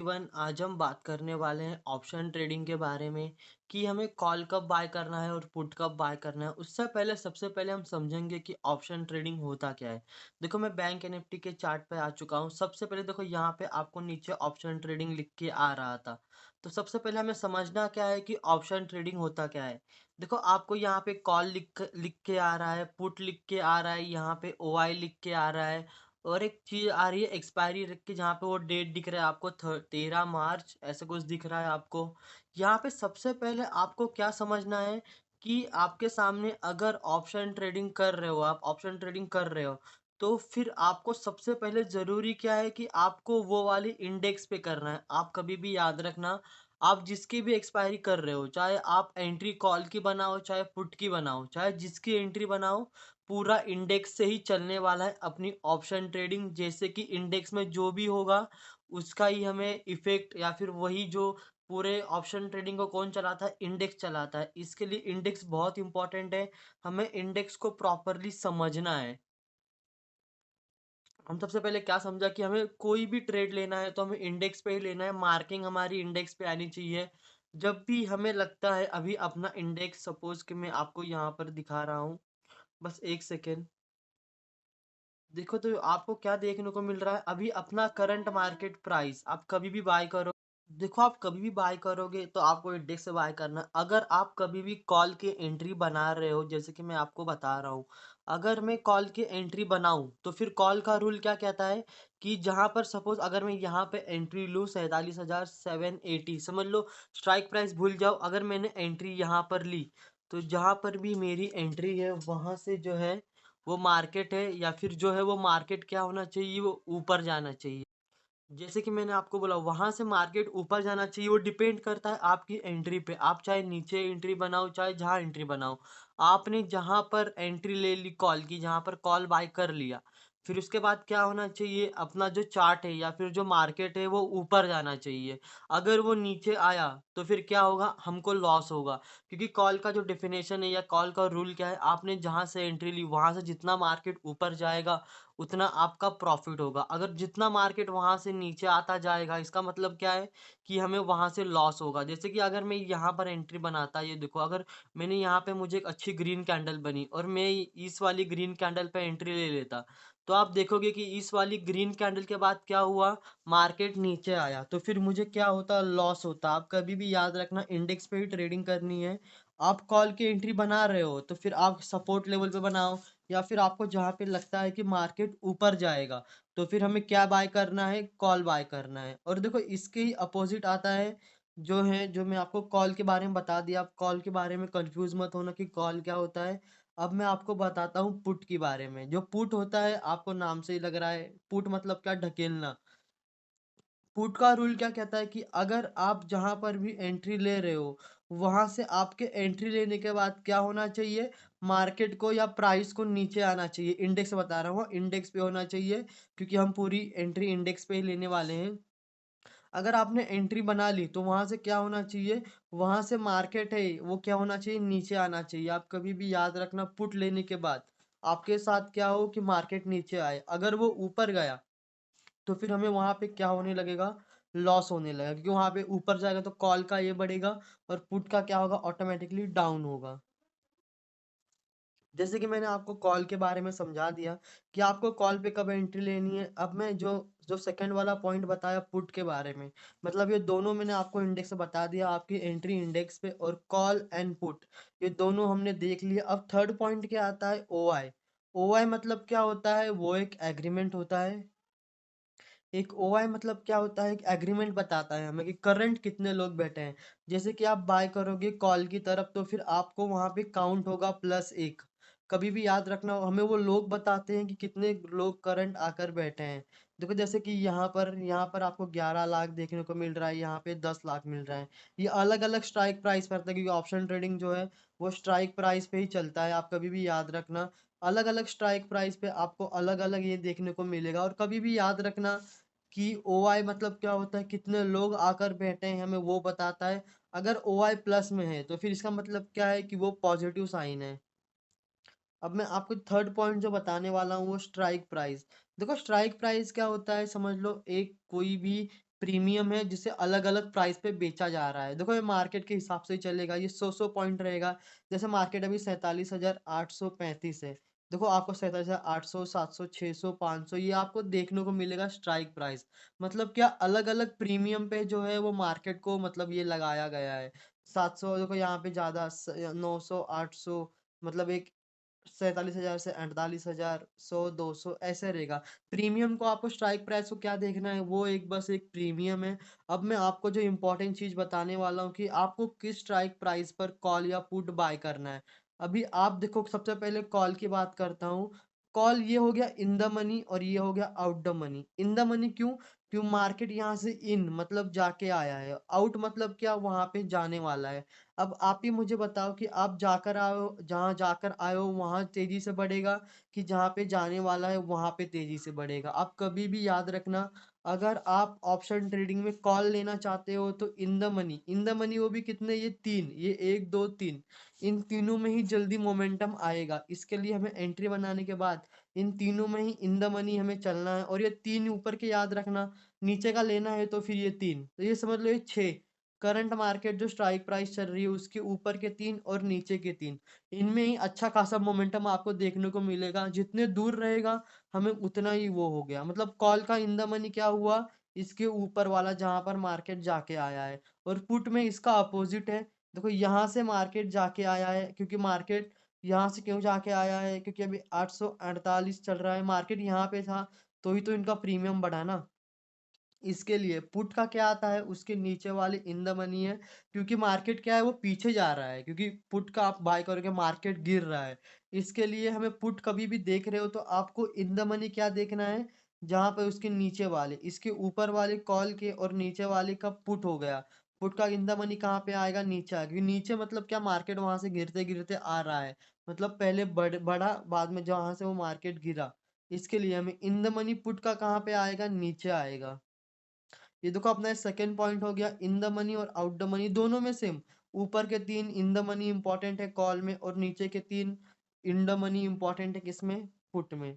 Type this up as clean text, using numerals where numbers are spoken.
Even आज हम बात करने वाले हैं ऑप्शन ट्रेडिंग के बारे में कि हमें कॉल कब बाय करना है और पुट कब बाय करना है। उससे पहले सबसे पहले हम समझेंगे कि ऑप्शन ट्रेडिंग होता क्या है। देखो मैं बैंक निफ्टी के चार्ट पे आ चुका हूँ। सबसे पहले देखो यहाँ पे आपको नीचे ऑप्शन ट्रेडिंग लिख के आ रहा था। तो सबसे पहले हमें समझना क्या है कि ऑप्शन ट्रेडिंग होता क्या है। देखो आपको यहाँ पे कॉल लिख के आ रहा है, पुट लिख के आ रहा है, यहाँ पे ओआई लिख के आ रहा है और एक चीज़ आ रही है एक्सपायरी रख के, जहाँ पे वो डेट दिख रहा है आपको 13 मार्च ऐसा कुछ दिख रहा है आपको। यहाँ पे सबसे पहले आपको क्या समझना है कि आपके सामने अगर ऑप्शन ट्रेडिंग कर रहे हो, आप ऑप्शन ट्रेडिंग कर रहे हो, तो फिर आपको सबसे पहले ज़रूरी क्या है कि आपको वो वाली इंडेक्स पे करना है। आप कभी भी याद रखना, आप जिसकी भी एक्सपायरी कर रहे हो, चाहे आप एंट्री कॉल की बनाओ, चाहे पुट की बनाओ, चाहे जिसकी एंट्री बनाओ, पूरा इंडेक्स से ही चलने वाला है अपनी ऑप्शन ट्रेडिंग। जैसे कि इंडेक्स में जो भी होगा उसका ही हमें इफेक्ट, या फिर वही जो पूरे ऑप्शन ट्रेडिंग को कौन चलाता है, इंडेक्स चलाता है। इसके लिए इंडेक्स बहुत इंपॉर्टेंट है। हमें इंडेक्स को प्रॉपरली समझना है। हम सबसे पहले क्या समझा कि हमें कोई भी ट्रेड लेना है तो हमें इंडेक्स पे ही लेना है, मार्किंग हमारी इंडेक्स पे आनी चाहिए। जब भी हमें लगता है, अभी अपना इंडेक्स सपोज कि मैं आपको यहाँ पर दिखा रहा हूँ, बस एक सेकेंड। देखो तो आपको क्या देखने को मिल रहा है, अभी अपना करंट मार्केट प्राइस आप कभी भी बाय करो। देखो आप कभी भी बाय करोगे तो आपको इंडेक्स से बाय करना है। अगर आप कभी भी कॉल की एंट्री बना रहे हो, जैसे कि मैं आपको बता रहा हूँ, अगर मैं कॉल की एंट्री बनाऊं तो फिर कॉल का रूल क्या कहता है कि जहां पर सपोज अगर मैं यहाँ पे एंट्री लूँ 47,780, समझ लो स्ट्राइक प्राइस भूल जाओ, अगर मैंने एंट्री यहाँ पर ली तो जहां पर भी मेरी एंट्री है वहां से जो है वो मार्केट है, या फिर जो है वो मार्केट क्या होना चाहिए, वो ऊपर जाना चाहिए। जैसे कि मैंने आपको बोला वहां से मार्केट ऊपर जाना चाहिए। वो डिपेंड करता है आपकी एंट्री पे। आप चाहे नीचे एंट्री बनाओ, चाहे जहां एंट्री बनाओ, आपने जहां पर एंट्री ले ली कॉल की, जहां पर कॉल बाय कर लिया, फिर उसके बाद क्या होना चाहिए, अपना जो चार्ट है या फिर जो मार्केट है वो ऊपर जाना चाहिए। अगर वो नीचे आया तो फिर क्या होगा, हमको लॉस होगा। क्योंकि कॉल का जो डेफिनेशन है या कॉल का रूल क्या है, आपने जहां से एंट्री ली वहां से जितना मार्केट ऊपर जाएगा उतना आपका प्रॉफिट होगा। अगर जितना मार्केट वहाँ से नीचे आता जाएगा, इसका मतलब क्या है कि हमें वहाँ से लॉस होगा। जैसे कि अगर मैं यहाँ पर एंट्री बनाता, ये देखो अगर मैंने यहाँ पे मुझे एक अच्छी ग्रीन कैंडल बनी और मैं इस वाली ग्रीन कैंडल पे एंट्री ले लेता, तो आप देखोगे कि इस वाली ग्रीन कैंडल के बाद क्या हुआ, मार्केट नीचे आया, तो फिर मुझे क्या होता, लॉस होता। आप कभी भी याद रखना, इंडेक्स पे ही ट्रेडिंग करनी है। आप कॉल की एंट्री बना रहे हो तो फिर आप सपोर्ट लेवल पे बनाओ, या फिर आपको जहाँ पे लगता है कि मार्केट ऊपर जाएगा तो फिर हमें क्या बाय करना है, कॉल बाय करना है। और देखो इसके ही अपोजिट आता है, जो मैं आपको कॉल के बारे में बता दिया। आप कॉल के बारे में कंफ्यूज मत होना कि कॉल क्या होता है। अब मैं आपको बताता हूँ पुट के बारे में। जो पुट होता है, आपको नाम से ही लग रहा है, पुट मतलब क्या, ढकेलना। पुट का रूल क्या कहता है कि अगर आप जहां पर भी एंट्री ले रहे हो, वहां से आपके एंट्री लेने के बाद क्या होना चाहिए, मार्केट को या प्राइस को नीचे आना चाहिए। इंडेक्स बता रहा हूँ, इंडेक्स पे होना चाहिए, क्योंकि हम पूरी एंट्री इंडेक्स पे ही लेने वाले हैं। अगर आपने एंट्री बना ली तो वहां से क्या होना चाहिए, वहां से मार्केट है वो क्या होना चाहिए, नीचे आना चाहिए। आप कभी भी याद रखना, पुट लेने के बाद आपके साथ क्या हो कि मार्केट नीचे आए, अगर वो ऊपर गया तो फिर हमें वहां पे क्या होने लगेगा, लॉस होने लगेगा। क्योंकि वहां पे ऊपर जाएगा तो कॉल का ये बढ़ेगा और पुट का क्या होगा, ऑटोमेटिकली डाउन होगा। जैसे कि मैंने आपको कॉल के बारे में समझा दिया कि आपको कॉल पे कब एंट्री लेनी है। अब मैं जो जो सेकंड वाला पॉइंट बताया पुट के बारे में, मतलब ये दोनों मैंने आपको इंडेक्स बता दिया, आपकी एंट्री इंडेक्स पे और कॉल एंड पुट, ये दोनों हमने देख लिया। अब थर्ड पॉइंट क्या आता है, ओआई। ओआई मतलब क्या होता है, वो एक एग्रीमेंट होता है। एक ओआई मतलब क्या होता है, एक एग्रीमेंट बताता है हमें कि करंट कितने लोग बैठे हैं। जैसे कि आप बाय करोगे कॉल की तरफ तो फिर आपको वहां पे काउंट होगा +1। कभी भी याद रखना, हमें वो लोग बताते हैं कि कितने लोग करंट आकर बैठे हैं। देखो जैसे कि यहाँ पर आपको 11 लाख देखने को मिल रहा है, यहाँ पे 10 लाख मिल रहा है। ये अलग अलग स्ट्राइक प्राइस पर था, क्योंकि ऑप्शन ट्रेडिंग जो है वो स्ट्राइक प्राइस पे ही चलता है। आप कभी भी याद रखना, अलग अलग स्ट्राइक प्राइस पे आपको अलग अलग ये देखने को मिलेगा। और कभी भी याद रखना कि ओआई मतलब क्या होता है, कितने लोग आकर बैठे हैं हमें वो बताता है। अगर ओआई प्लस में है तो फिर इसका मतलब क्या है कि वो पॉजिटिव साइन है। अब मैं आपको थर्ड पॉइंट जो बताने वाला हूँ वो स्ट्राइक प्राइस। देखो स्ट्राइक प्राइस क्या होता है, समझ लो एक कोई भी प्रीमियम है जिसे अलग-अलग प्राइस पे बेचा जा रहा है। देखो ये मार्केट के हिसाब से ही चलेगा, ये 100-100 पॉइंट रहेगा। जैसे मार्केट अभी 47,835 है। देखो आपको 47,800, 700, 600, 500 ये आपको देखने को मिलेगा स्ट्राइक प्राइस। मतलब क्या अलग-अलग प्रीमियम पे जो है वो मार्केट को मतलब ये लगाया गया है। 700 देखो यहाँ पे ज़्यादा 900, 800 मतलब एक 47,000 से 48,000, 100, 200 ऐसे रहेगा। प्रीमियम को आपको स्ट्राइक प्राइस को क्या देखना है, वो एक बस एक प्रीमियम है। अब मैं आपको जो इम्पोर्टेंट चीज़ बताने वाला हूँ कि आपको किस स्ट्राइक प्राइस पर कॉल या पुट बाय करना है। अभी आप देखो सबसे पहले कॉल की बात करता हूँ। कॉल ये हो गया इन द मनी और ये हो गया out the money. In the money क्यों? क्यों मार्केट यहाँ से इन मतलब जाके आया है। आउट मतलब क्या वहाँ पे जाने वाला है। अब आप ही मुझे बताओ कि आप जाकर आओ जहाँ जाकर आए हो वहाँ तेज़ी से बढ़ेगा कि जहाँ पे जाने वाला है वहाँ पे तेज़ी से बढ़ेगा। आप कभी भी याद रखना अगर आप ऑप्शन ट्रेडिंग में कॉल लेना चाहते हो तो इन द मनी वो भी कितने ये 3 ये 1, 2, 3 इन तीनों में ही जल्दी मोमेंटम आएगा। इसके लिए हमें एंट्री बनाने के बाद इन तीनों में ही इन द मनी हमें चलना है और ये 3 ऊपर के याद रखना, नीचे का लेना है तो फिर ये 3 तो ये समझ लो ये 6 करंट मार्केट जो स्ट्राइक प्राइस चल रही है उसके ऊपर के 3 और नीचे के 3 इनमें ही अच्छा खासा मोमेंटम आपको देखने को मिलेगा। जितने दूर रहेगा हमें उतना ही वो हो गया। मतलब कॉल का इन द मनी क्या हुआ? इसके ऊपर वाला जहाँ पर मार्केट जाके आया है और पुट में इसका अपोज़िट है। देखो यहाँ से मार्केट जाके आया है क्योंकि मार्केट यहाँ से क्यों जाके आया है? क्योंकि अभी 848 चल रहा है। मार्केट यहाँ पे था तो ही तो इनका प्रीमियम बढ़ा ना। इसके लिए पुट का क्या आता है उसके नीचे वाले इन द मनी है क्योंकि मार्केट क्या है वो पीछे जा रहा है क्योंकि पुट का आप बाय करोगे मार्केट गिर रहा है। इसके लिए हमें पुट कभी भी देख रहे हो तो आपको इन द मनी क्या देखना है जहाँ पे उसके नीचे वाले इसके ऊपर वाले कॉल के और नीचे वाले का पुट हो गया। पुट का इन द मनी कहाँ पे आएगा नीचे आएगा क्योंकि नीचे मतलब क्या मार्केट वहां से गिरते गिरते आ रहा है। मतलब पहले बढ़ा बाद में जहां से वो मार्केट गिरा। इसके लिए हमें इन द मनी पुट का कहाँ पे आएगा नीचे आएगा। ये देखो अपना सेकंड पॉइंट हो गया इन द मनी और आउट द मनी दोनों में सेम। ऊपर के 3 इन द मनी इंपॉर्टेंट है कॉल में और नीचे के 3 इन द मनी इंपॉर्टेंट है किसमें? पुट में।